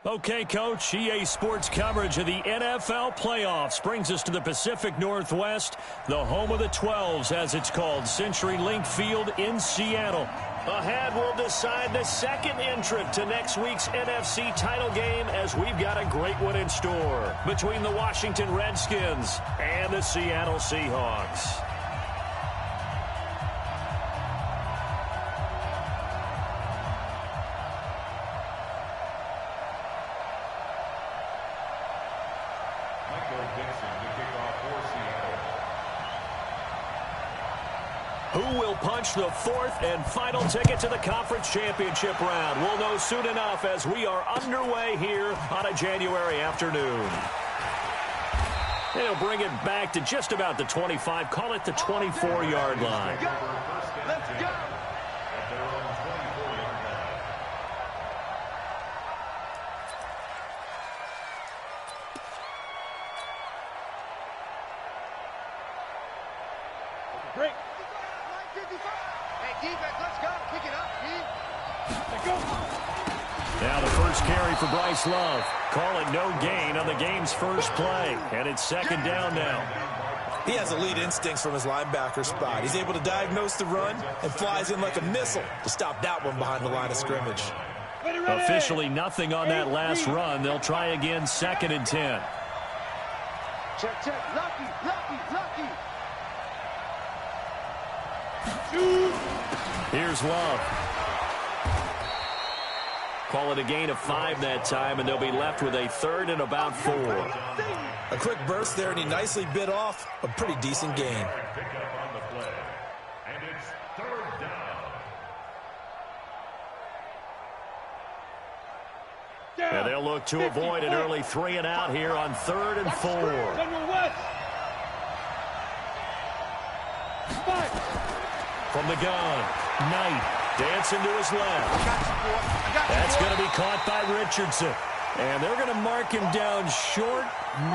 Okay, Coach, EA Sports coverage of the NFL playoffs brings us to the Pacific Northwest, the home of the 12s, as it's called, CenturyLink Field in Seattle. Ahead, we'll decide the second entrant to next week's NFC title game, as we've got a great one in store between the Washington Redskins and the Seattle Seahawks. Who will punch the fourth and final ticket to the conference championship round? We'll know soon enough as we are underway here on a January afternoon. They'll bring it back to just about the 25, call it the 24-yard line. Let's go. Break. Hey, defense, let's go. Kick it up, team. Let's go. Now the first carry for Bryce Love. Call it no gain on the game's first play. And it's second down now. He has elite instincts from his linebacker spot. He's able to diagnose the run and flies in like a missile to stop that one behind the line of scrimmage. Officially nothing on that last run. They'll try again, second and 10. Check, check. Lucky, lucky, lucky. Here's Love. Call it a gain of 5 that time, and they'll be left with a third and about 4. A quick burst there, and he nicely bit off a pretty decent gain. And they'll look to avoid an early 3 and out here on third and 4. From the gun, Knight dancing to his left. That's going to be caught by Richardson. And they're going to mark him down short,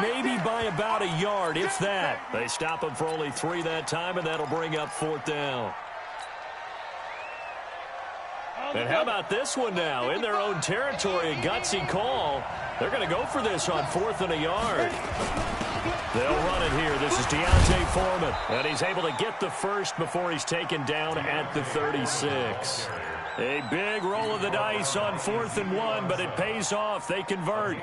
maybe by about a yard, if that. They stop him for only 3 that time, and that'll bring up fourth down. And how about this one now? In their own territory, a gutsy call. They're going to go for this on fourth and a yard. They'll run it here. This is Deontay Foreman. And he's able to get the first before he's taken down at the 36. A big roll of the dice on 4th and 1, but it pays off. They convert.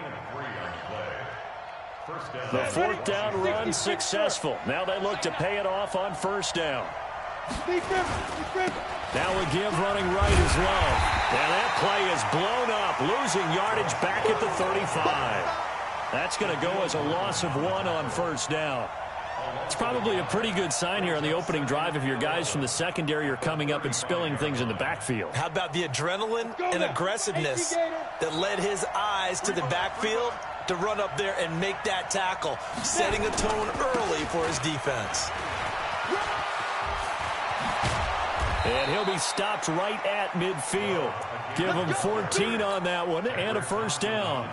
The fourth down run successful. Now they look to pay it off on first down. Now a give running right is Love. And that play is blown up, losing yardage back at the 35. That's going to go as a loss of 1 on first down. It's probably a pretty good sign here on the opening drive if your guys from the secondary are coming up and spilling things in the backfield. How about the adrenaline and aggressiveness that led his eyes to the backfield to run up there and make that tackle, setting a tone early for his defense. And he'll be stopped right at midfield. Give him 14 on that one and a first down.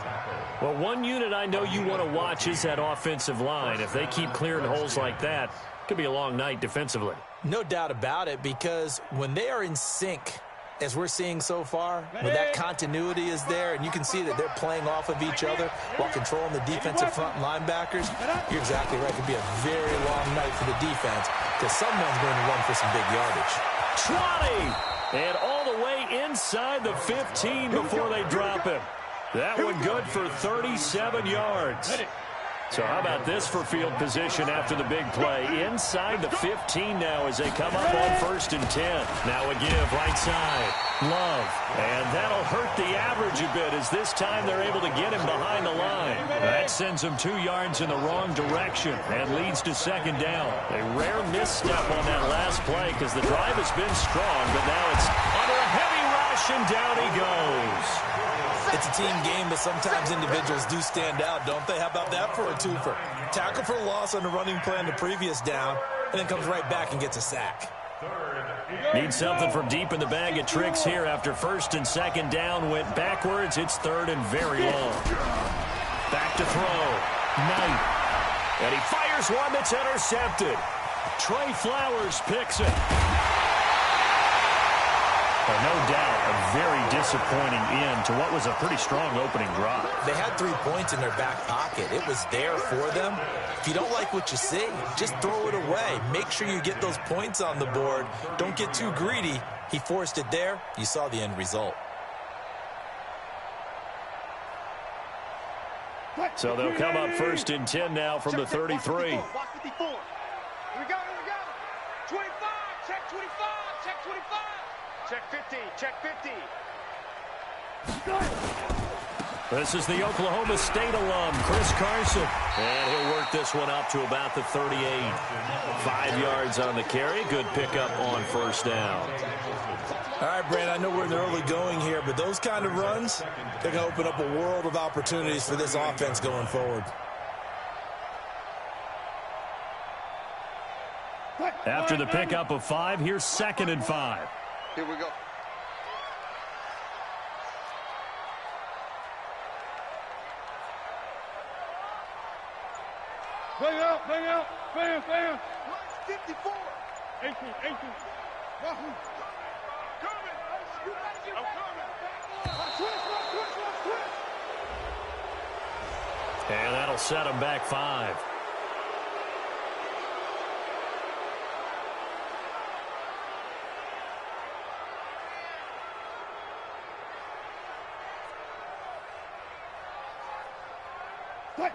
Well, one unit I know you want to watch is that offensive line. If they keep clearing holes like that, it could be a long night defensively. No doubt about it, because when they are in sync, as we're seeing so far, when that continuity is there and you can see that they're playing off of each other while controlling the defensive front linebackers, you're exactly right. It could be a very long night for the defense because someone's going to run for some big yardage. Trotty! And all the way inside the 15 before they drop him. That one good for 37 yards. So how about this for field position after the big play? Inside the 15 now as they come up on first and 10. Now a give right side. Love. And that'll hurt the average a bit as this time they're able to get him behind the line. That sends him 2 yards in the wrong direction and leads to second down. A rare misstep on that last play because the drive has been strong, but now it's under a heavy rush and down he goes. It's a team game, but sometimes individuals do stand out, don't they? How about that for a twofer? Tackle for loss on the running play on the previous down, and then comes right back and gets a sack. Need something from deep in the bag of tricks here after first and second down went backwards. It's third and very long. Back to throw. Knight. And he fires one that's intercepted. Trey Flowers picks it. Well, no doubt a very disappointing end to what was a pretty strong opening drive. They had 3 points in their back pocket. It was there for them. If you don't like what you see, just throw it away. Make sure you get those points on the board. Don't get too greedy. He forced it there. You saw the end result. So they'll come up 1st and 10 now from the 33. Watch 54. Here we go. 25. Check 25. Check 25. Check 50. Check 50. This is the Oklahoma State alum, Chris Carson. And he'll work this one up to about the 38. 5 yards on the carry. Good pickup on 1st down. All right, Brand, I know we're in the early going here, but those kind of runs, they're going to open up a world of opportunities for this offense going forward. After the pickup of 5, here's 2nd and 5. Here we go. Bang out. Bam. 54. 18. Wahoo. Coming. I'm coming. Switch. And that'll set him back 5.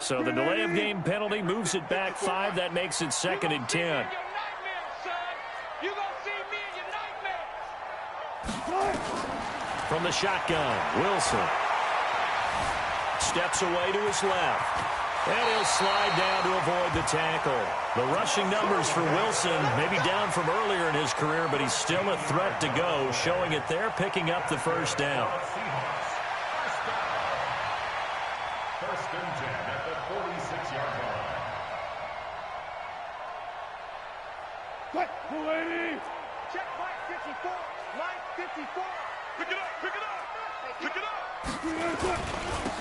So the delay of game penalty moves it back 5. That makes it 2nd and 10. From the shotgun, Wilson steps away to his left. And he'll slide down to avoid the tackle. The rushing numbers for Wilson may be down from earlier in his career, but he's still a threat to go, showing it there, picking up the 1st down. First and 10 at the 46-yard line. Mulaney. Check Mike 54. Mike 54. Pick it up.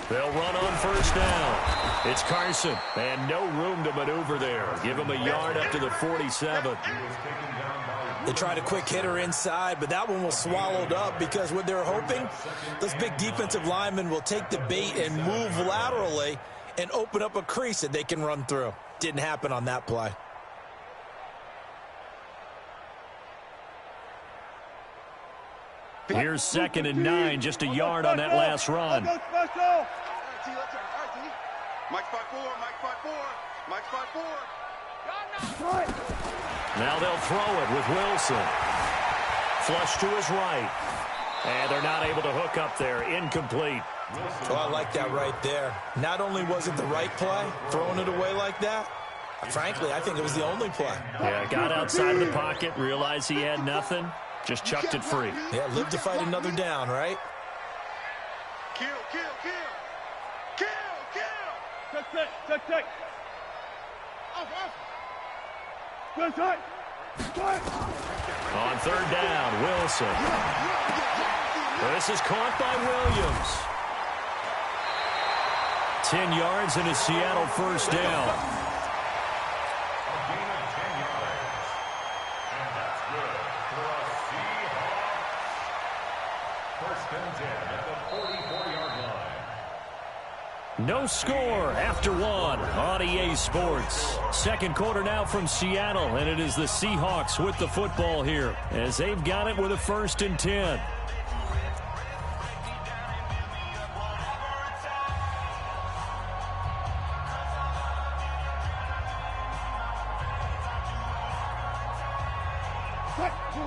They'll run on 1st down. It's Carson, and no room to maneuver there. Give him a yard up to the 47. They tried a quick hitter inside, but that one was swallowed up because what they're hoping, those big defensive linemen will take the bait and move laterally and open up a crease that they can run through. Didn't happen on that play. Here's 2nd and 9, just a yard on that last run. Mike's 5-4. Now they'll throw it with Wilson. Flush to his right. And they're not able to hook up there. Incomplete. Oh, I like that right there. Not only was it the right play, throwing it away like that, frankly, I think it was the only play. Yeah, got outside of the pocket, realized he had nothing, just chucked it free. Yeah, live to fight another down, right? Kill. Take. On 3rd down, Wilson. This is caught by Williams. 10 yards and a Seattle 1st down. A gain of 10 yards. And that's good for a Seahawks. 1st and 10 at the 44-yard line. No score after 1 on EA Sports. 2nd quarter now from Seattle, and it is the Seahawks with the football here as they've got it with a 1st and 10.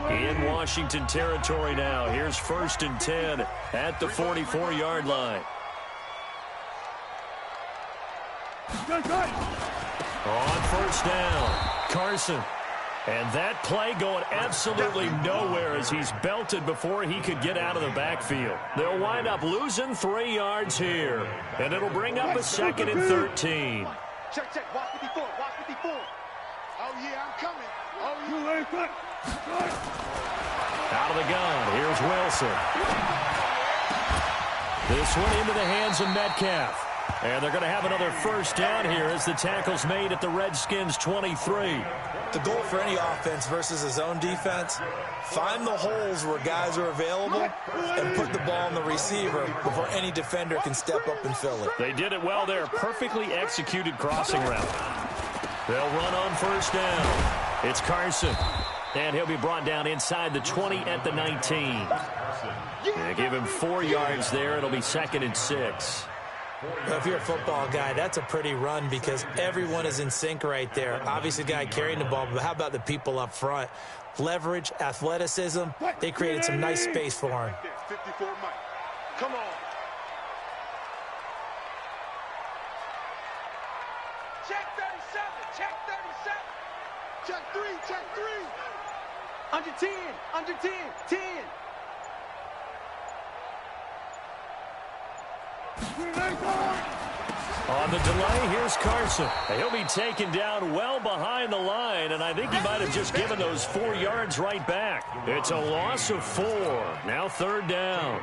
In Washington territory now. Here's 1st and 10 at the 44-yard line. On 1st down, Carson. And that play going absolutely nowhere as he's belted before he could get out of the backfield. They'll wind up losing 3 yards here. And it'll bring up a 2nd and 13. Check. Watch 54. Oh, yeah, I'm coming. Oh, you ain't got. Out of the gun, here's Wilson. This one into the hands of Metcalf. And they're going to have another first down here as the tackle's made at the Redskins' 23. The goal for any offense versus a zone defense, find the holes where guys are available and put the ball on the receiver before any defender can step up and fill it. They did it well there. Perfectly executed crossing route. They'll run on first down. It's Carson. And he'll be brought down inside the 20 at the 19. They give him 4 yards there. It'll be 2nd and 6. Well, if you're a football guy, that's a pretty run because everyone is in sync right there. Obviously, the guy carrying the ball, but how about the people up front? Leverage, athleticism, they created some nice space for him. 54 Mike. Come on. Check 37. Check 37. Check 3. Check 3. Under 10. Under 10. 10. On the delay, here's Carson. He'll be taken down well behind the line, and I think he might have just given those 4 yards right back. It's a loss of 4. Now 3rd down.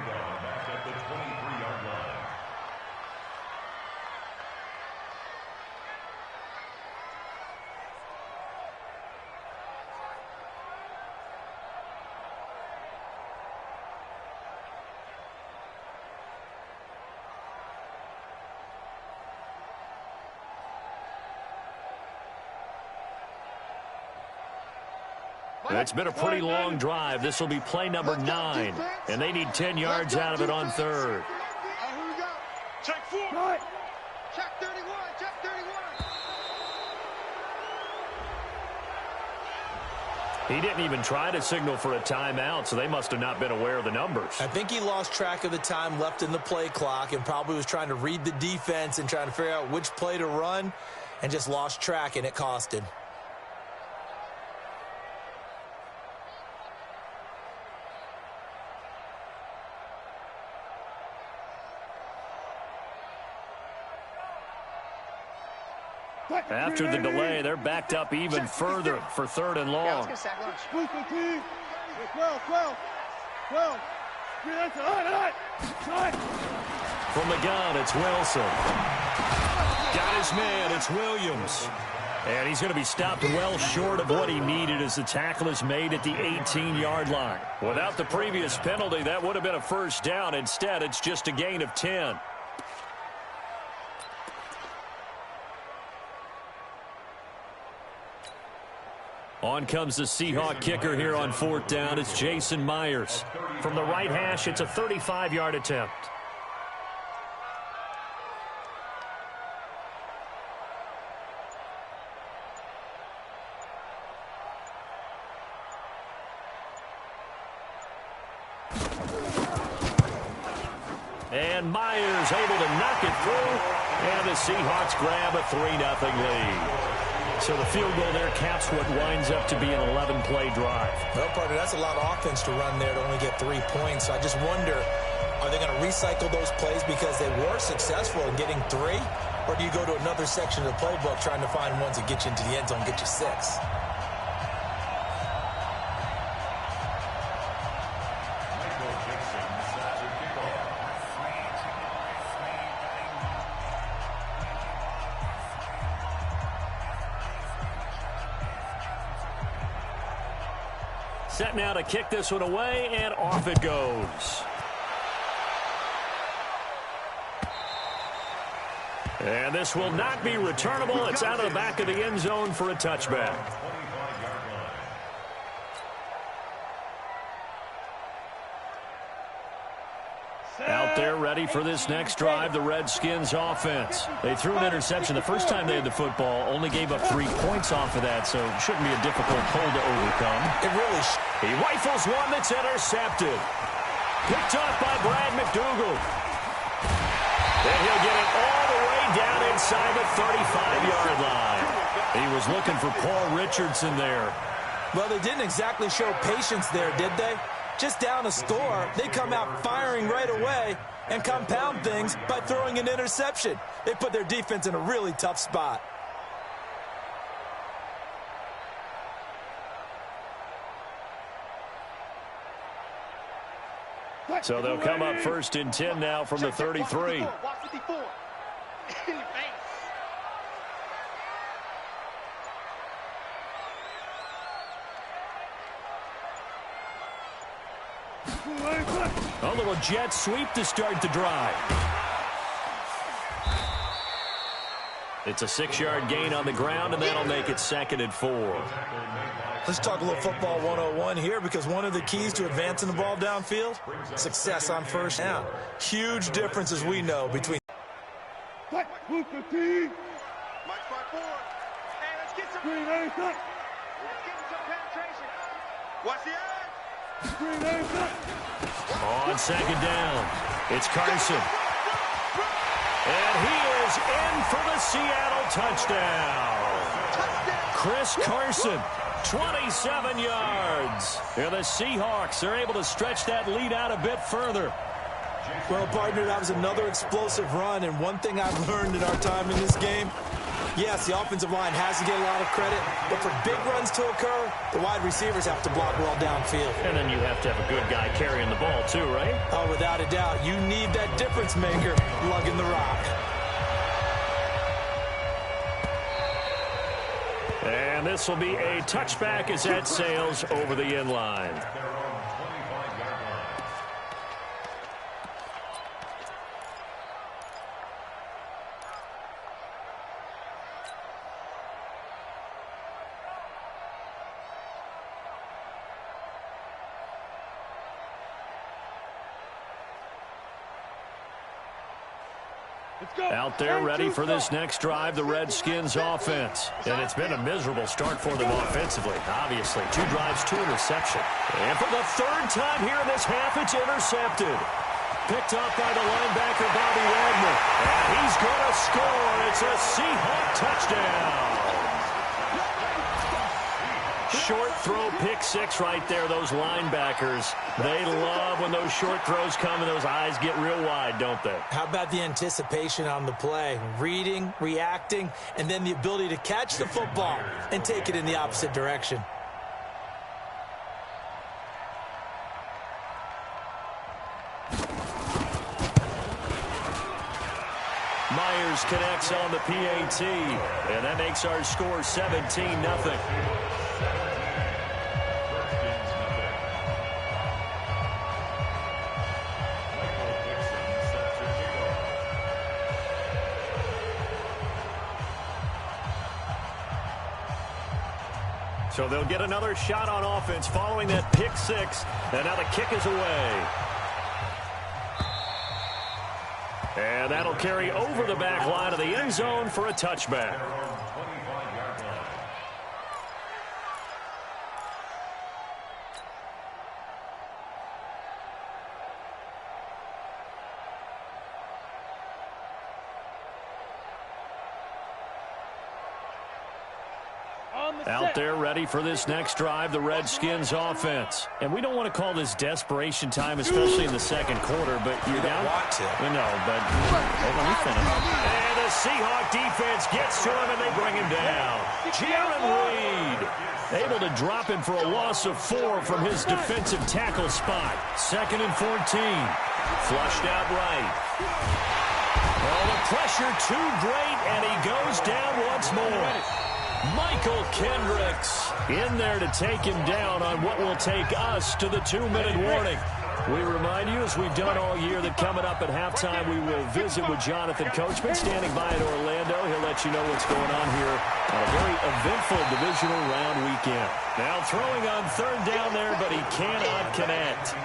It's been a pretty long drive. This will be play number 9, and they need 10 yards out of it on 3rd. Here we go. Check 4. Check 31. Check 31. He didn't even try to signal for a timeout, so they must have not been aware of the numbers. I think he lost track of the time left in the play clock and probably was trying to read the defense and trying to figure out which play to run and just lost track, and it cost him. After the delay, they're backed up even further for 3rd and long. From the gun, it's Wilson. Got his man, it's Williams. And he's going to be stopped well short of what he needed as the tackle is made at the 18-yard line. Without the previous penalty, that would have been a first down. Instead, it's just a gain of 10. On comes the Seahawk kicker here on 4th down. It's Jason Myers. From the right hash, it's a 35-yard attempt. And Myers able to knock it through. And the Seahawks grab a 3-0 lead. So the field goal there caps what winds up to be an 11-play drive. Well, partner, that's a lot of offense to run there to only get 3 points. So I just wonder, are they going to recycle those plays because they were successful in getting 3? Or do you go to another section of the playbook trying to find ones that get you into the end zone and get you 6? Set now to kick this one away, and off it goes. And this will not be returnable. It's out of the back of the end zone for a touchback. Out there ready for this next drive, the Redskins offense. They threw an interception the first time they had the football, only gave up 3 points off of that, so it shouldn't be a difficult hole to overcome. It really He rifles one that's intercepted. Picked off by Brad McDougal. And he'll get it all the way down inside the 35-yard line. He was looking for Paul Richardson there. Well, they didn't exactly show patience there, did they? Just down a score, they come out firing right away and compound things by throwing an interception. They put their defense in a really tough spot. So they'll come up 1st and 10 now from the 33. In the face. A little jet sweep to start the drive. It's a 6-yard gain on the ground, and that'll make it 2nd and 4. Let's talk a little football 101 here, because one of the keys to advancing the ball downfield, success on first down. Huge difference, as we know, between... Mike's my forward. Hey, let's get some penetration. Watch the eye. On 2nd down, it's Carson. And he is in for the Seattle touchdown. Chris Carson, 27 yards. And the Seahawks are able to stretch that lead out a bit further. Well, partner, that was another explosive run, and one thing I've learned in our time in this game, yes, the offensive line has to get a lot of credit, but for big runs to occur, the wide receivers have to block well downfield. And then you have to have a good guy carrying the ball too, right? Oh, without a doubt. You need that difference maker lugging the rock. And this will be a touchback as that sails over the end line. Out there ready for this next drive, the Redskins offense. And it's been a miserable start for them offensively. Obviously, 2 drives, 2 interceptions. And for the 3rd time here in this half, it's intercepted. Picked up by the linebacker, Bobby Wagner. And he's going to score. It's a Seahawk touchdown. Short throw, pick 6 right there. Those linebackers, they love when those short throws come and those eyes get real wide, don't they? How about the anticipation on the play? Reading, reacting, and then the ability to catch the football and take it in the opposite direction. Myers connects on the PAT, and that makes our score 17-0. So they'll get another shot on offense following that pick 6, and now the kick is away. And that'll carry over the back line of the end zone for a touchback. Out there ready for this next drive, the Redskins offense. And we don't want to call this desperation time, especially in the second quarter, but you're down. Want to. No, but let me finish. And the Seahawk defense gets to him, and they bring him down. Jaron Reed able to drop him for a loss of 4 from his defensive tackle spot. 2nd and 14. Flushed out right. Oh, the pressure too great, and he goes down once more. Michael Kendricks in there to take him down on what will take us to the 2-minute warning. We remind you, as we've done all year, that coming up at halftime, we will visit with Jonathan Coachman standing by in Orlando. He'll let you know what's going on here on a very eventful divisional round weekend. Now throwing on 3rd down there, but he cannot connect.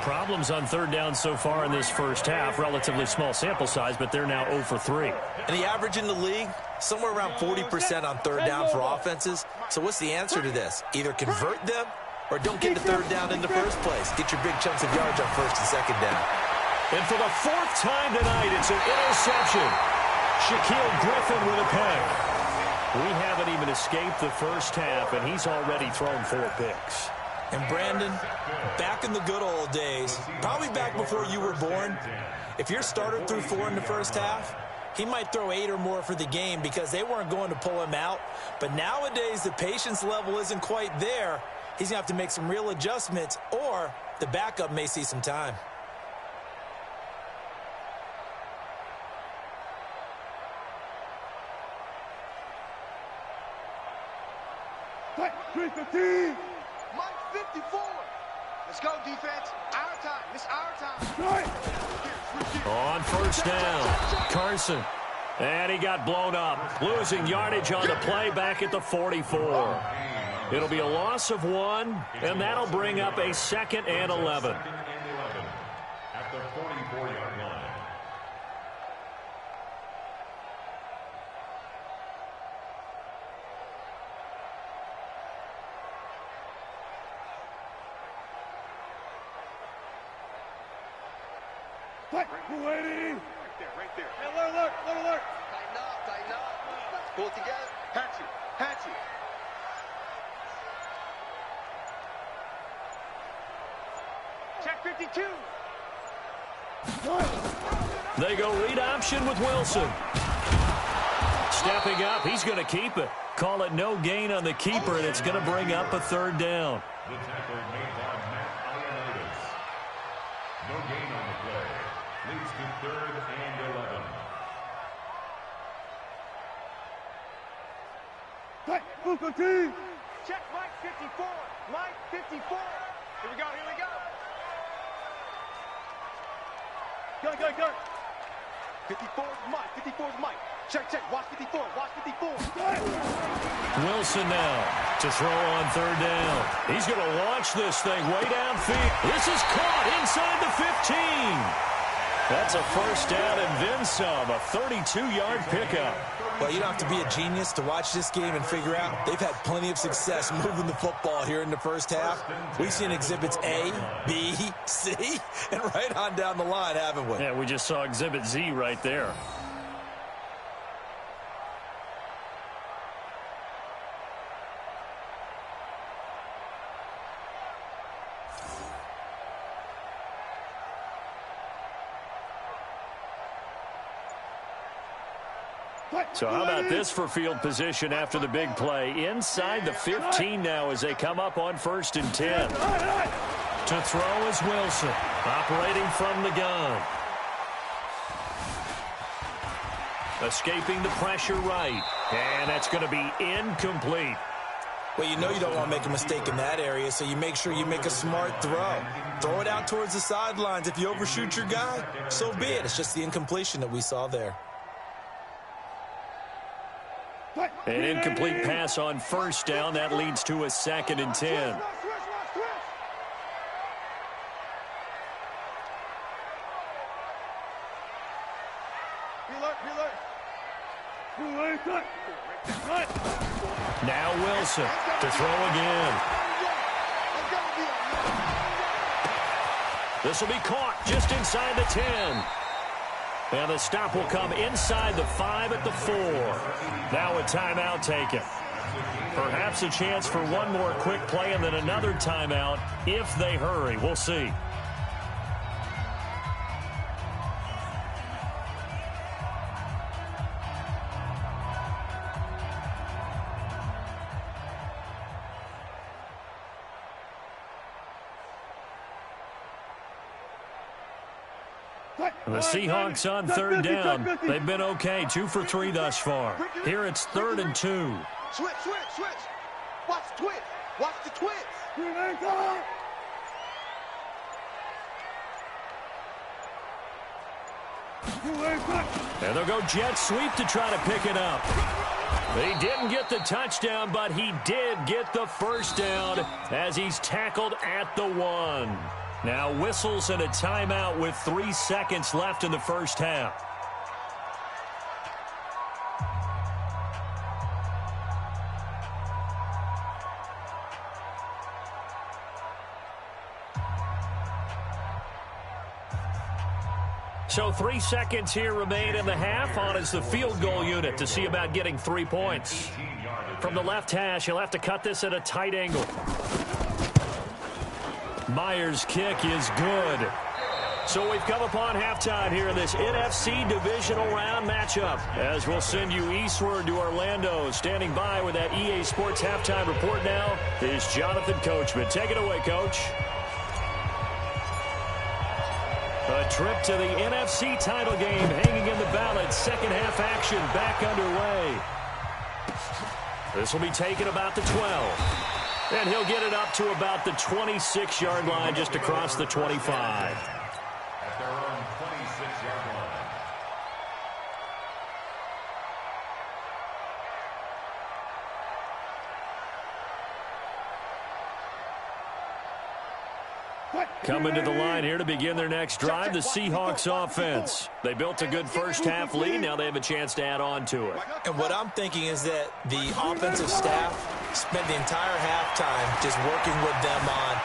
Problems on 3rd down so far in this first half. Relatively small sample size, but they're now 0 for 3. And the average in the league, somewhere around 40% on 3rd down for offenses. So what's the answer to this? Either convert them or don't get to 3rd down in the first place. Get your big chunks of yards on 1st and 2nd down. And for the 4th time tonight, it's an interception. Shaquille Griffin with a pick. We haven't even escaped the first half, and he's already thrown 4 picks. And Brandon, back in the good old days, probably back before you were born, if your starter threw 4 in the first half, he might throw 8 or more for the game because they weren't going to pull him out. But nowadays, the patience level isn't quite there. He's going to have to make some real adjustments, or the backup may see some time. 315. Mike 54. Let's go, defense. Our time. It's our time. On first down, Carson. And he got blown up, losing yardage on the play back at the 44. It'll be a loss of 1, and that'll bring up a 2nd and 11. At the 44-yard line. Right there. Hey, alert. Tighten up. Let's pull it together. Hatchet. Check 52. They go read option with Wilson. Stepping up, he's going to keep it. Call it no gain on the keeper, and it's going to bring up a 3rd down. The tackle made by Matt Ioannidis. No gain on the play. Leads to 3rd and 11. Check Mike 54. Mike 54. Here we go. Go. 54's Mike. Check. Watch 54. Wilson now to throw on 3rd down. He's going to launch this thing way downfield. This is caught inside the 15. That's a 1st down and then some, a 32-yard pickup. Well, you don't have to be a genius to watch this game and figure out they've had plenty of success moving the football here in the first half. We've seen exhibits A, B, C, and right on down the line, haven't we? Yeah, we just saw exhibit Z right there. So how about this for field position after the big play? Inside the 15 now as they come up on 1st and 10. To throw is Wilson, operating from the gun. Escaping the pressure right. And that's going to be incomplete. Well, you know you don't want to make a mistake in that area, so you make sure you make a smart throw. Throw it out towards the sidelines. If you overshoot your guy, so be it. It's just the incompletion that we saw there. An incomplete pass on 1st down. That leads to a 2nd and 10. Now Wilson to throw again. This will be caught just inside the 10. And the stop will come inside the 5 at the 4. Now a timeout taken. Perhaps a chance for one more quick play and then another timeout if they hurry. We'll see. The Seahawks on 3rd down. They've been okay, 2 for 3 thus far. Here it's 3rd and 2. Switch. Watch the twist. And they'll go jet sweep to try to pick it up. He didn't get the touchdown, but he did get the 1st down as he's tackled at the 1. Now whistles and a timeout with 3 seconds left in the first half. So 3 seconds here remain in the half. On is the field goal unit to see about getting 3 points. From the left hash, he'll have to cut this at a tight angle. Myers' kick is good. So we've come upon halftime here in this NFC divisional round matchup. As we'll send you eastward to Orlando. Standing by with that EA Sports halftime report now is Jonathan Coachman. Take it away, Coach. A trip to the NFC title game hanging in the balance. Second half action back underway. This will be taken about the 12. And he'll get it up to about the 26-yard line, just across the 25. At their own 26-yard line. Coming to the line here to begin their next drive, the Seahawks offense. They built a good first-half lead. Now they have a chance to add on to it. And what I'm thinking is that the offensive staff spent the entire halftime just working with them on,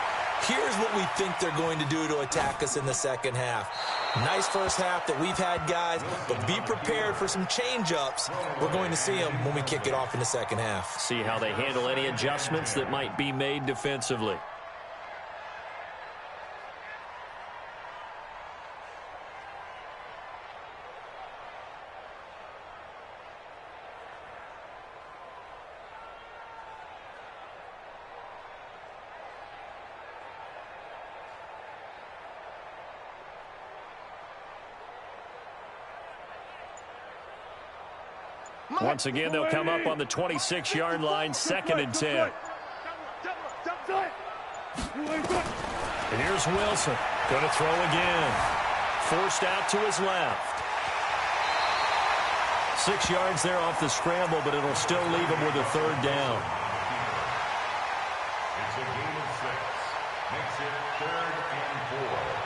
here's what we think they're going to do to attack us in the second half. Nice first half that we've had, guys, but be prepared for some change-ups. We're going to see them when we kick it off in the second half. See how they handle any adjustments that might be made defensively. Once again, they'll come up on the 26-yard line, 2nd and 10. And here's Wilson. Going to throw again. Forced out to his left. 6 yards there off the scramble, but it'll still leave him with a 3rd down. It's a gain of 6. Makes it 3rd and 4.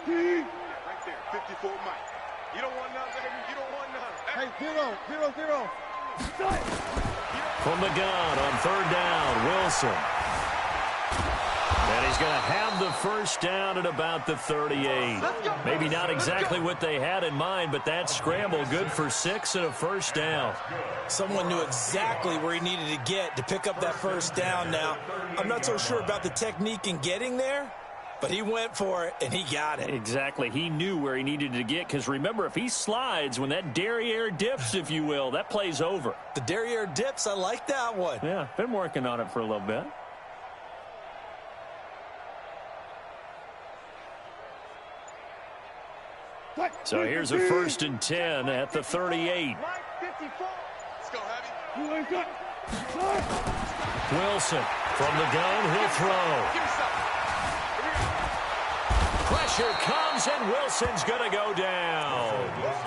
Right there, 54 Mike. You don't want none, baby. You don't want none. Hey, 0-0-0. From the gun on 3rd down, Wilson. And he's going to have the first down at about the 38. Maybe not exactly what they had in mind, but that scramble good for 6 and a first down. Someone knew exactly where he needed to get to pick up that first down. Now, I'm not so sure about the technique in getting there, but he went for it, and he got it. Exactly. He knew where he needed to get, because remember, if he slides, when that derriere dips, if you will, that play's over. The derriere dips, I like that one. Yeah, been working on it for a little bit. So here's a 1st and 10 at the 38. Let's go, Abby. Wilson from the gun, he'll throw. Pressure comes, and Wilson's going to go down.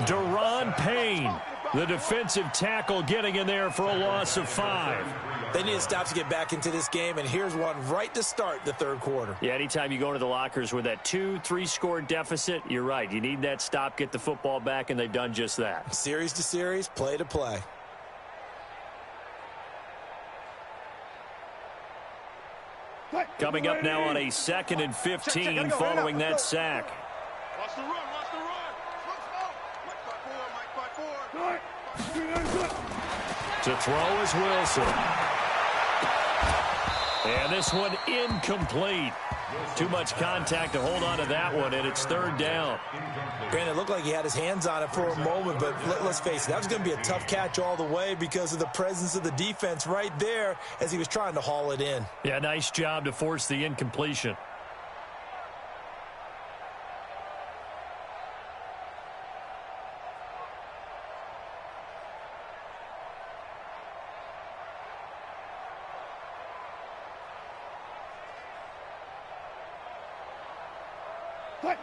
Deron Payne, the defensive tackle, getting in there for a loss of 5. They need to stop to get back into this game, and here's one right to start the 3rd quarter. Yeah, anytime you go into the lockers with that 2-3 score deficit, you're right. You need that stop, get the football back, and they've done just that. Series to series, play to play. Coming up now on a 2nd and 15 following that sack. Watch the run, watch the run. To throw is Wilson. And this one incomplete. Too much contact to hold on to that one, and it's 3rd down. Granted, it looked like he had his hands on it for a moment, but let's face it, that was going to be a tough catch all the way because of the presence of the defense right there as he was trying to haul it in. Yeah, nice job to force the incompletion.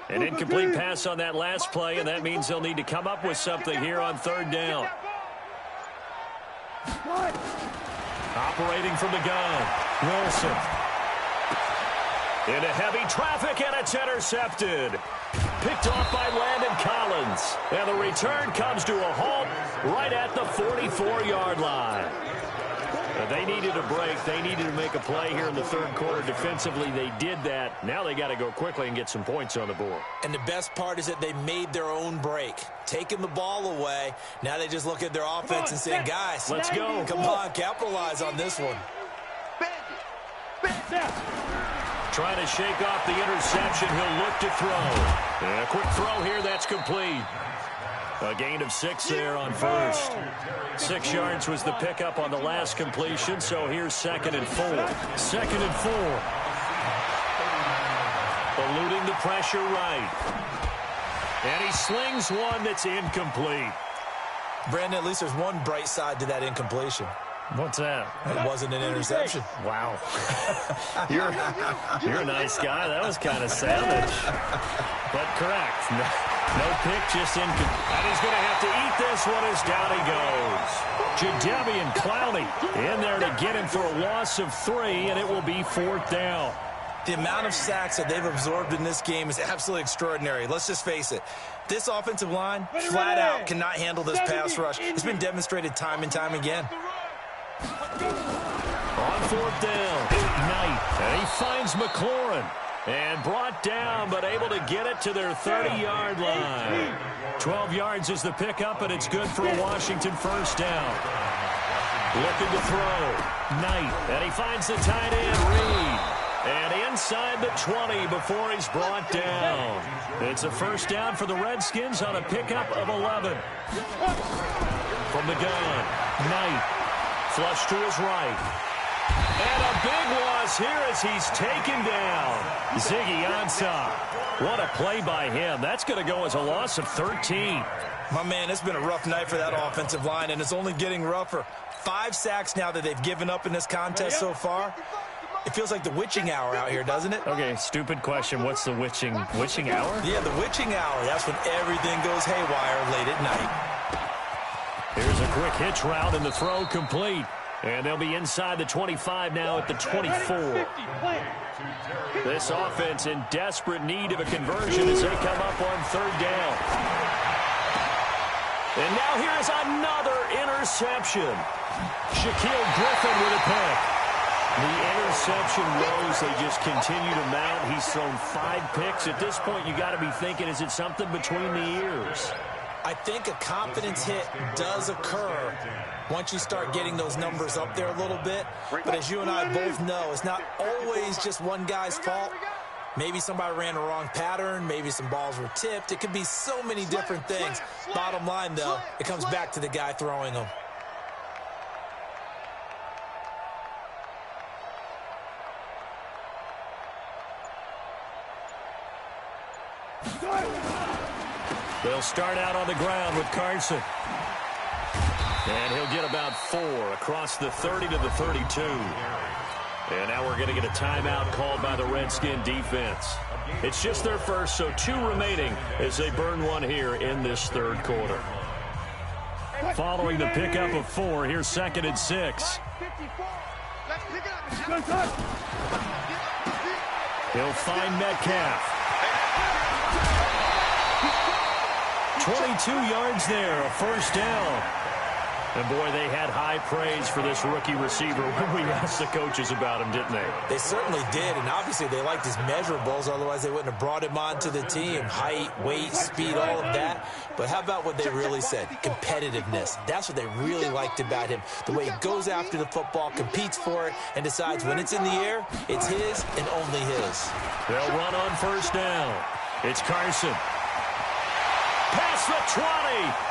An incomplete pass on that last play, and that means they'll need to come up with something here on 3rd down. Operating from the gun, Wilson. Into heavy traffic, and it's intercepted. Picked off by Landon Collins. And the return comes to a halt right at the 44-yard line. They needed a break. They needed to make a play here in the 3rd quarter. Defensively, they did that. Now they got to go quickly and get some points on the board. And the best part is that they made their own break, taking the ball away. Now they just look at their offense and say, guys, let's go. Come on, capitalize on this one. Trying to shake off the interception. He'll look to throw. And a quick throw here. That's complete. A gain of 6 there on first. 6 yards was the pickup on the last completion, so here's 2nd and 4. 2nd and 4. Eluding the pressure right. And he slings one that's incomplete. Brandon, at least there's one bright side to that incompletion. What's that? It wasn't an interception. Wow. You're a nice guy. That was kind of savage. But correct. No pick, just incomplete. And he's going to have to eat this one as down he goes. Jadeveon Clowney in there to get him for a loss of 3, and it will be 4th down. The amount of sacks that they've absorbed in this game is absolutely extraordinary. Let's just face it. This offensive line, flat out, cannot handle this pass rush. It's been demonstrated time and time again. On 4th down, Knight, and he finds McLaurin. And brought down, but able to get it to their 30-yard line. 12 yards is the pickup, and it's good for a Washington first down. Looking to throw. Knight, and he finds the tight end, Reed. And inside the 20 before he's brought down. It's a first down for the Redskins on a pickup of 11. From the gun, Knight. Flush to his right. And a big loss here as he's taken down. Ziggy Ansah. What a play by him. That's going to go as a loss of 13. My man, it's been a rough night for that offensive line, and it's only getting rougher. 5 sacks now that they've given up in this contest so far. It feels like the witching hour out here, doesn't it? Okay, stupid question. What's the witching hour? Yeah, the witching hour. That's when everything goes haywire late at night. Here's a quick hitch route, and the throw complete. And they'll be inside the 25 now at the 24. This offense in desperate need of a conversion as they come up on 3rd down. And now here is another interception. Shaquille Griffin with a pick. The interception woes, they just continue to mount. He's thrown 5 picks. At this point, you got to be thinking, is it something between the ears? I think a confidence hit does occur once you start getting those numbers up there a little bit. But as you and I both know, it's not always just one guy's fault. Maybe somebody ran the wrong pattern. Maybe some balls were tipped. It could be so many different things. Bottom line, though, it comes back to the guy throwing them. They'll start out on the ground with Carson. And he'll get about 4 across the 30 to the 32. And now we're going to get a timeout called by the Redskin defense. It's just their first, so 2 remaining as they burn one here in this 3rd quarter. Following the pickup of 4, here's 2nd and 6. He'll find Metcalf. 22 yards there, a first down. And, boy, they had high praise for this rookie receiver when we asked the coaches about him, didn't they? They certainly did, and obviously they liked his measurables. Otherwise, they wouldn't have brought him onto the team. Height, weight, speed, all of that. But how about what they really said? Competitiveness. That's what they really liked about him. The way he goes after the football, competes for it, and decides when it's in the air, it's his and only his. They'll run on first down. It's Carson. Past the 20.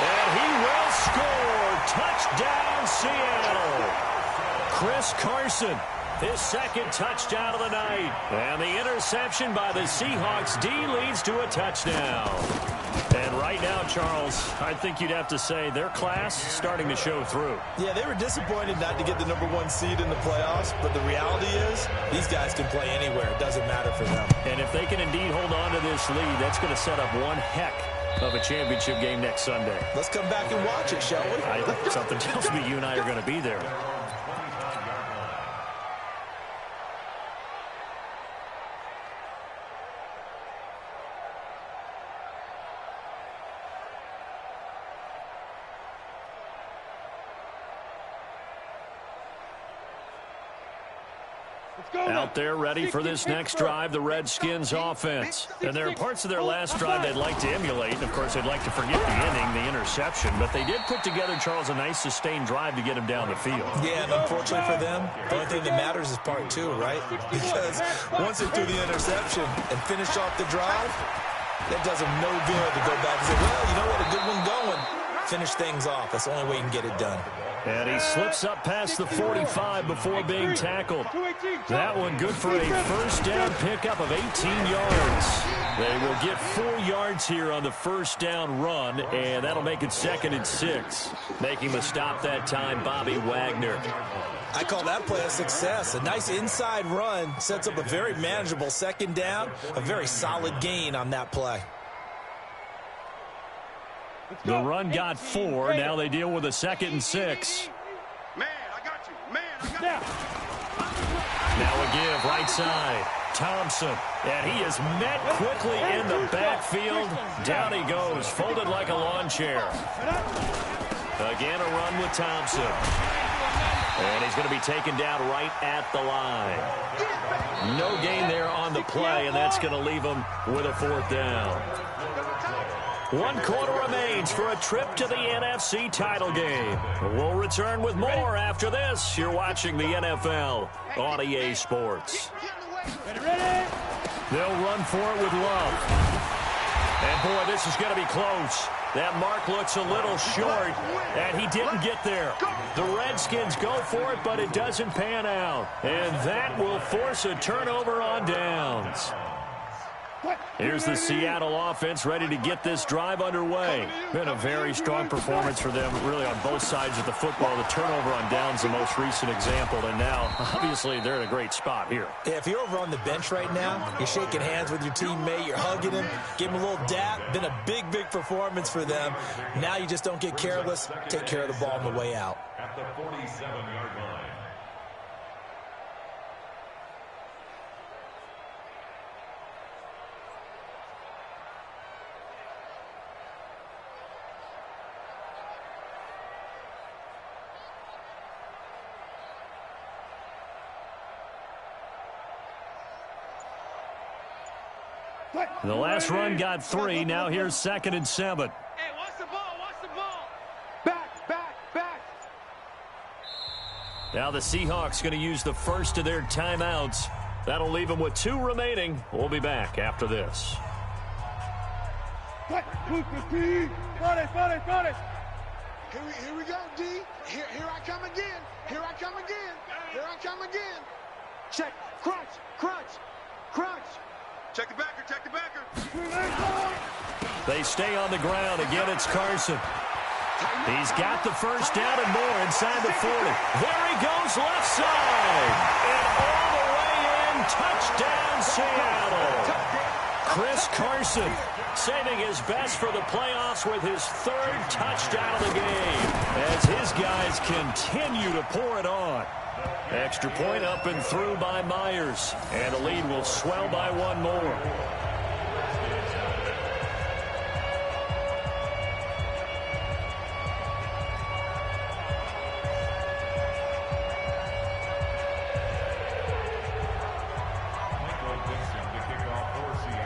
And he will score. Touchdown, Seattle. Chris Carson, his 2nd touchdown of the night. And the interception by the Seahawks D leads to a touchdown. And right now, Charles, I think you'd have to say their class starting to show through. Yeah, they were disappointed not to get the #1 seed in the playoffs, but the reality is these guys can play anywhere. It doesn't matter for them. And if they can indeed hold on to this lead, that's going to set up one heck of a championship game next Sunday. Let's come back and watch it, shall we? Something tells me you and I are going to be there. Out there ready for this next drive, the Redskins offense. And there are parts of their last drive they'd like to emulate. Of course, they'd like to forget the inning, the interception. But they did put together, Charles, a nice sustained drive to get him down the field. Yeah, and unfortunately for them, the only thing that matters is part two, right? Because once they threw the interception and finish off the drive, that does them no good to go back and say, well, you know what, a good one going. Finish things off. That's the only way you can get it done. And he slips up past the 45 before being tackled. That one good for a first down pickup of 18 yards. They will get 4 yards here on the first down run, and that'll make it 2nd and 6. Making the stop that time, Bobby Wagner. I call that play a success. A nice inside run sets up a very manageable second down, a very solid gain on that play. The run got 4. Now they deal with a 2nd and 6. Man, I got you. Man, I got you. Now a give right side. Thompson. And he is met quickly in the backfield. Down he goes, folded like a lawn chair. Again, a run with Thompson. And he's going to be taken down right at the line. No gain there on the play, and that's going to leave him with a 4th down. 1 quarter remains for a trip to the NFC title game. We'll return with more after this. You're watching the NFL on EA Sports. They'll run for it with Love. And, boy, this is going to be close. That mark looks a little short, and he didn't get there. The Redskins go for it, but it doesn't pan out. And that will force a turnover on downs. Here's the Seattle offense ready to get this drive underway. Been a very strong performance for them, really, on both sides of the football. The turnover on downs, the most recent example, and now, obviously, they're in a great spot here. Yeah, if you're over on the bench right now, you're shaking hands with your teammate, you're hugging him, give him a little dap. Been a big, big performance for them. Now you just don't get careless. Take care of the ball on the way out. At the 47-yard line. The last run got 3. Now here's 2nd and 7. Hey, watch the ball, watch the ball. Back, back, back. Now the Seahawks going to use the first of their timeouts. That'll leave them with 2 remaining. We'll be back after this. Run it. Here we go, D. Here I come again. Here I come again. Here I come again. Check. Crunch. Check the backer. They stay on the ground. Again, it's Carson. He's got the first down and more inside the 40. There he goes, left side. And all the way in, touchdown Seattle. Chris Carson saving his best for the playoffs with his 3rd touchdown of the game as his guys continue to pour it on. Extra point up and through by Myers. And the lead will swell by 1 more.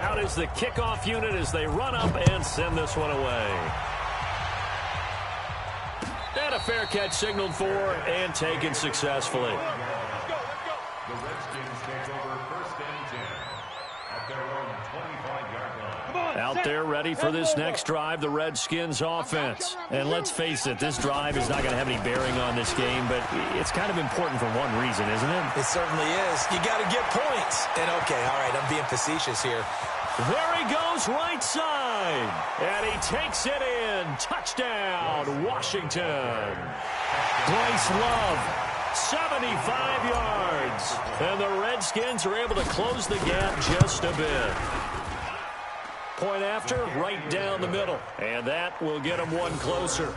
Out is the kickoff unit as they run up and send this one away. And a fair catch signaled for and taken successfully. The Redskins take over 1st and 10 at their own 25-yard line. Out there ready for this next drive, the Redskins offense. And let's face it, this drive is not going to have any bearing on this game, but it's kind of important for one reason, isn't it? It certainly is. You got to get points. And, okay, all right, I'm being facetious here. There he goes, right side. And he takes it in. Touchdown, Washington. Bryce Love, 75 yards. And the Redskins are able to close the gap just a bit. Point after, right down the middle. And that will get them 1 closer.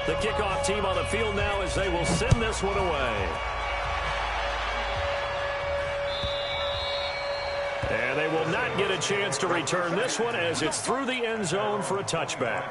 The kickoff team on the field now as they will send this one away. And they will not get a chance to return this one as it's through the end zone for a touchback.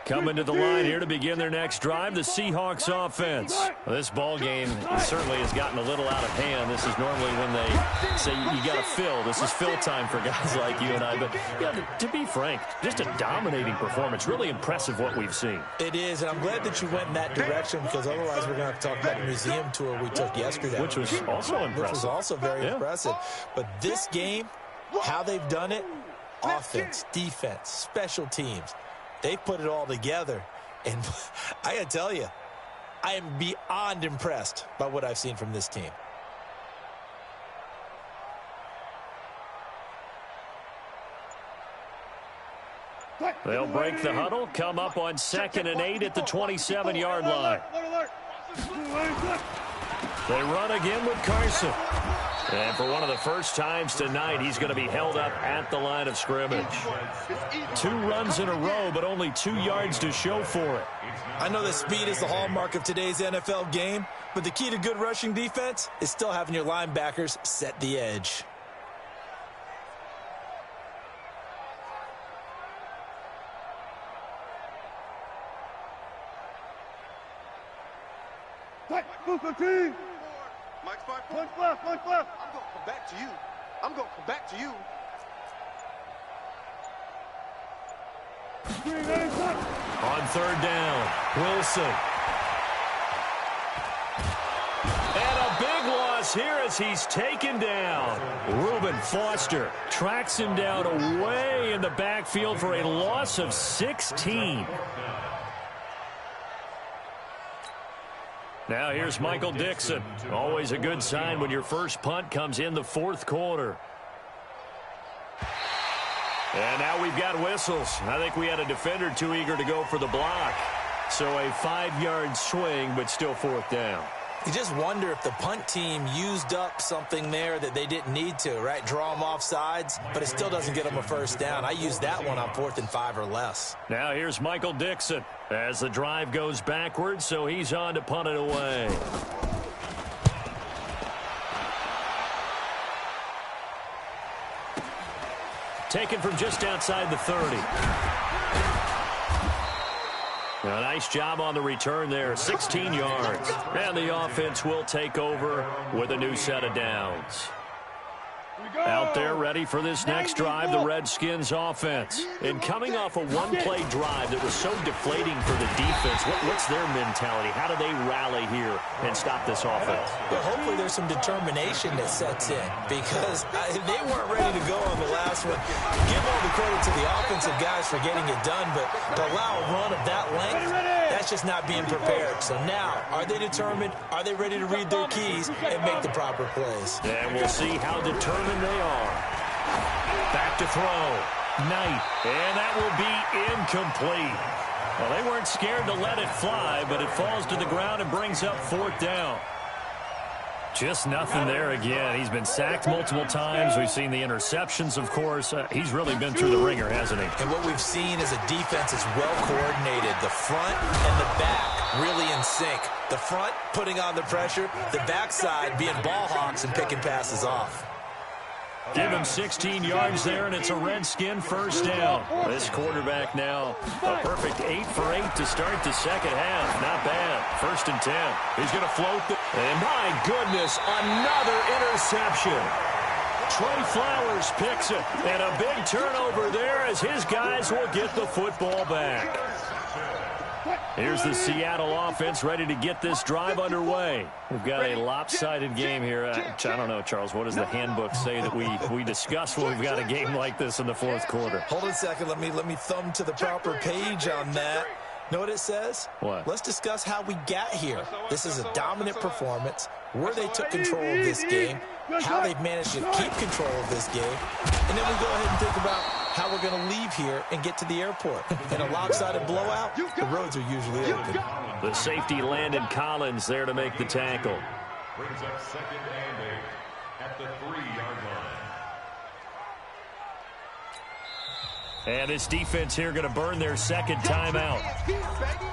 Coming to the line here to begin their next drive, the Seahawks offense. Well, this ball game certainly has gotten a little out of hand. This is normally when they say you got to fill. This is fill time for guys like you and I. But yeah, to be frank, just a dominating performance. Really impressive what we've seen. It is, and I'm glad that you went in that direction because otherwise we're going to have to talk about the museum tour we took yesterday. Which was also impressive. Which was also very impressive. But this game, how they've done it, offense, defense, special teams, they put it all together. And I got to tell you, I am beyond impressed by what I've seen from this team. They'll break the huddle, come up on 2nd and 8 at the 27-yard line. They run again with Carson. And for one of the first times tonight, he's going to be held up at the line of scrimmage. 2 runs in a row, but only 2 yards to show for it. I know that speed is the hallmark of today's NFL game, but the key to good rushing defense is still having your linebackers set the edge. Punch left. I'm going to come back to you. I'm going to come back to you. On 3rd down, Wilson. And a big loss here as he's taken down. Reuben Foster tracks him down away in the backfield for a loss of 16. Now here's Michael Dixon. Always a good sign when your first punt comes in the 4th quarter. And now we've got whistles. I think we had a defender too eager to go for the block. So a 5-yard swing, but still 4th down. You just wonder if the punt team used up something there that they didn't need to, right? Draw them off sides, but it still doesn't get them a first down. I used that one on 4th and 5 or less. Now here's Michael Dixon as the drive goes backwards, so he's on to punt it away. Taken from just outside the 30. A nice job on the return there, 16 yards. And the offense will take over with a new set of downs. Out there ready for this next drive, the Redskins offense. And coming off a one-play drive that was so deflating for the defense, what's their mentality? How do they rally here and stop this offense? Well, hopefully there's some determination that sets in because they weren't ready to go on the last one. Give all the credit to the offensive guys for getting it done, but to allow a run of that length, that's just not being prepared. So now, are they determined? Are they ready to read their keys and make the proper plays? And we'll see how determined they are. Back to throw. Knight. And that will be incomplete. Well, they weren't scared to let it fly, but it falls to the ground and brings up 4th down. Just nothing there again. He's been sacked multiple times. We've seen the interceptions, of course. He's really been through the ringer, hasn't he? And what we've seen is a defense that's well coordinated. The front and the back really in sync. The front putting on the pressure. The backside being ball hawks and picking passes off. Give him 16 yards there, and it's a Redskin first down. This quarterback now, a perfect 8 for 8 to start the second half. Not bad. 1st and 10. He's going to float. And my goodness, another interception. Trey Flowers picks it. And a big turnover there as his guys will get the football back. Here's the Seattle offense ready to get this drive underway. We've got a lopsided game here. I don't know, Charles, what does the handbook say that we discuss when we've got a game like this in the 4th quarter? Hold on a second. Let me thumb to the proper page on that. Know what it says? What? Let's discuss how we got here. This is a dominant performance, where they took control of this game, how they've managed to keep control of this game, and then we go ahead and think about how we're going to leave here and get to the airport. In a lopsided blowout, the roads are usually open. The safety Landon Collins there to make the tackle. Brings up 2nd and 8 at the 3-yard line. And this defense here going to burn their 2nd timeout.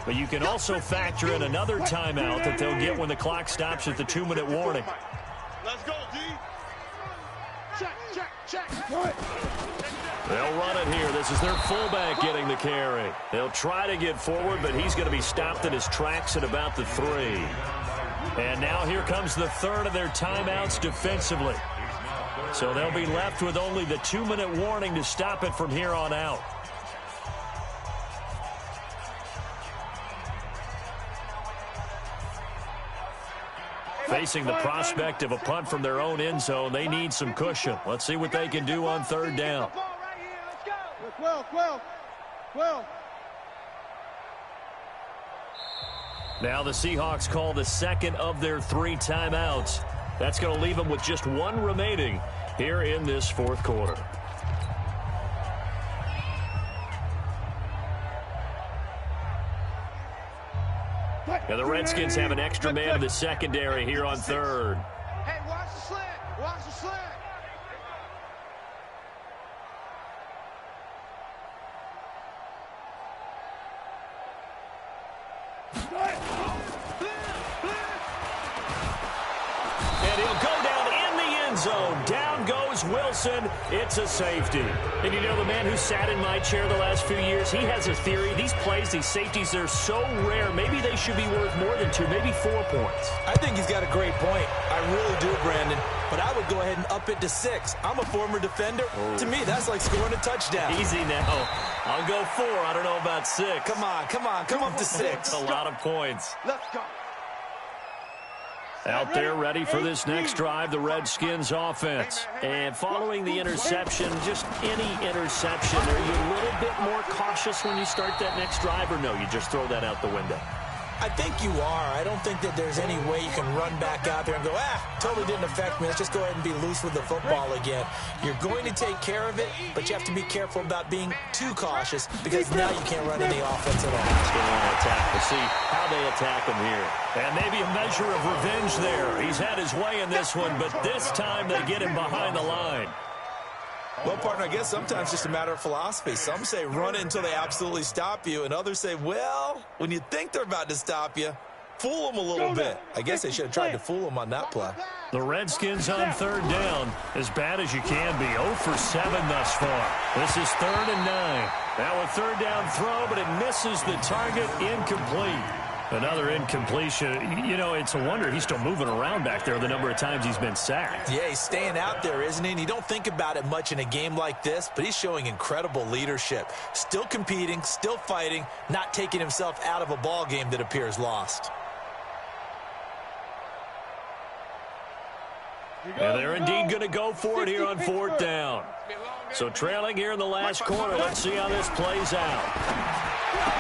But you can also factor in another timeout that they'll get when the clock stops at the 2-minute warning. Let's go, D. Check. They'll run it here. This is their fullback getting the carry. They'll try to get forward, but he's going to be stopped in his tracks at about the 3. And now here comes the third of their timeouts defensively. So they'll be left with only the 2-minute warning to stop it from here on out. Facing the prospect of a punt from their own end zone, they need some cushion. Let's see what they can do on third down. 12. Now the Seahawks call the second of their 3 timeouts. That's going to leave them with just 1 remaining here in this fourth quarter. Now the Redskins have an extra man in the secondary here on third. Hey, watch the slant. Watch the slant. And he'll go down in the end zone. Down goes Wilson. It's a safety. And you know, the man who sat in my chair the last few years, he has a theory. These plays, these safeties, they're so rare. Maybe they should be worth more than 2, maybe 4 points. I think he's got a great point. I really do, Brandon. But I would go ahead and up it to 6. I'm a former defender. Oh. To me, that's like scoring a touchdown. Easy now. I'll go 4. I don't know about 6. Come on. Come up to 6. A lot of points. Let's go. Out there ready for this next drive, the Redskins offense. And following the interception, just any interception, are you a little bit more cautious when you start that next drive, or no, you just throw that out the window? I think you are. I don't think that there's any way you can run back out there and go, totally didn't affect me. Let's just go ahead and be loose with the football again. You're going to take care of it, but you have to be careful about being too cautious because now you can't run any offense at all. Let's go on attack. We'll see how they attack him here. And maybe a measure of revenge there. He's had his way in this one, but this time they get him behind the line. Well, partner, I guess sometimes it's just a matter of philosophy. Some say run it until they absolutely stop you, and others say, well, when you think they're about to stop you, fool them a little bit. I guess they should have tried to fool them on that play. The Redskins on third down, as bad as you can be, 0 for 7 thus far. This is 3rd and 9. Now a third down throw, but it misses the target, incomplete. Another incompletion. You know, it's a wonder he's still moving around back there the number of times he's been sacked. Yeah, he's staying out there, isn't he? And you don't think about it much in a game like this, but he's showing incredible leadership. Still competing, still fighting, not taking himself out of a ball game that appears lost. And they're indeed going to go for it here on 4th down. So trailing here in the last quarter. Let's see how this plays out.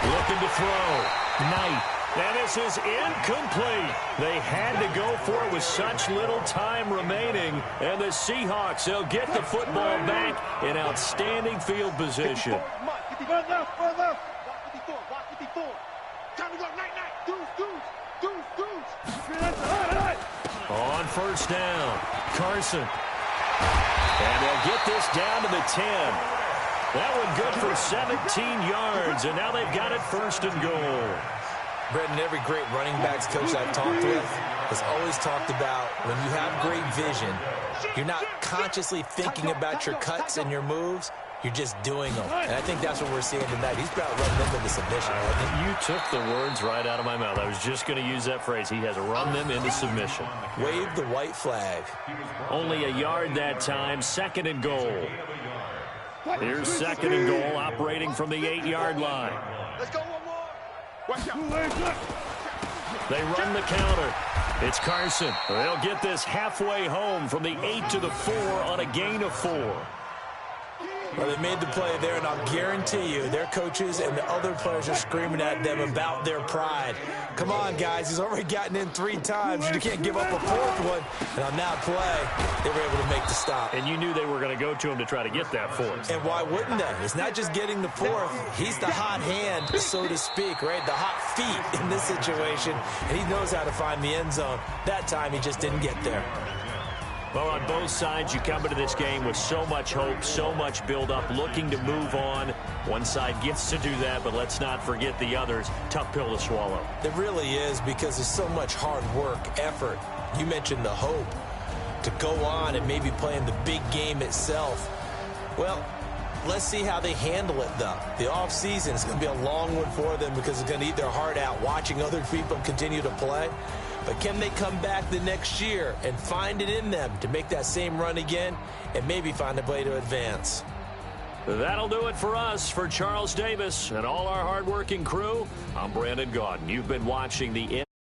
Looking to throw. Knight. And this is incomplete. They had to go for it with such little time remaining. And the Seahawks, they'll get the football back in outstanding field position. On first down, Carson. And they'll get this down to the 10. That one good for 17 yards, and now they've got it 1st and goal. Brendan, every great running backs coach I've talked with has always talked about when you have great vision, you're not consciously thinking about your cuts and your moves. You're just doing them. And I think that's what we're seeing tonight. He's about to run them into submission. You took the words right out of my mouth. I was just going to use that phrase. He has run them into submission. Wave the white flag. Only a yard that time. 2nd and goal. Here's 2nd and goal, operating from the 8-yard line. Let's go one more. They run the counter. It's Carson. They'll get this halfway home from the 8 to the 4 on a gain of 4. Well, they made the play there, and I'll guarantee you their coaches and the other players are screaming at them about their pride. Come on, guys. He's already gotten in 3 times. You can't give up a 4th one. And on that play, they were able to make the stop. And you knew they were going to go to him to try to get that 4th. And why wouldn't they? It's not just getting the 4th. He's the hot hand, so to speak, right? The hot feet in this situation. And he knows how to find the end zone. That time, he just didn't get there. Well, on both sides, you come into this game with so much hope, so much build-up, looking to move on. One side gets to do that, but let's not forget the others. Tough pill to swallow. It really is, because there's so much hard work, effort. You mentioned the hope to go on and maybe play in the big game itself. Well, Let's see how they handle it, though. The offseason is going to be a long one for them because it's going to eat their heart out watching other people continue to play. But can they come back the next year and find it in them to make that same run again and maybe find a way to advance? That'll do it for us. For Charles Davis and all our hardworking crew, I'm Brandon Gaudin. You've been watching the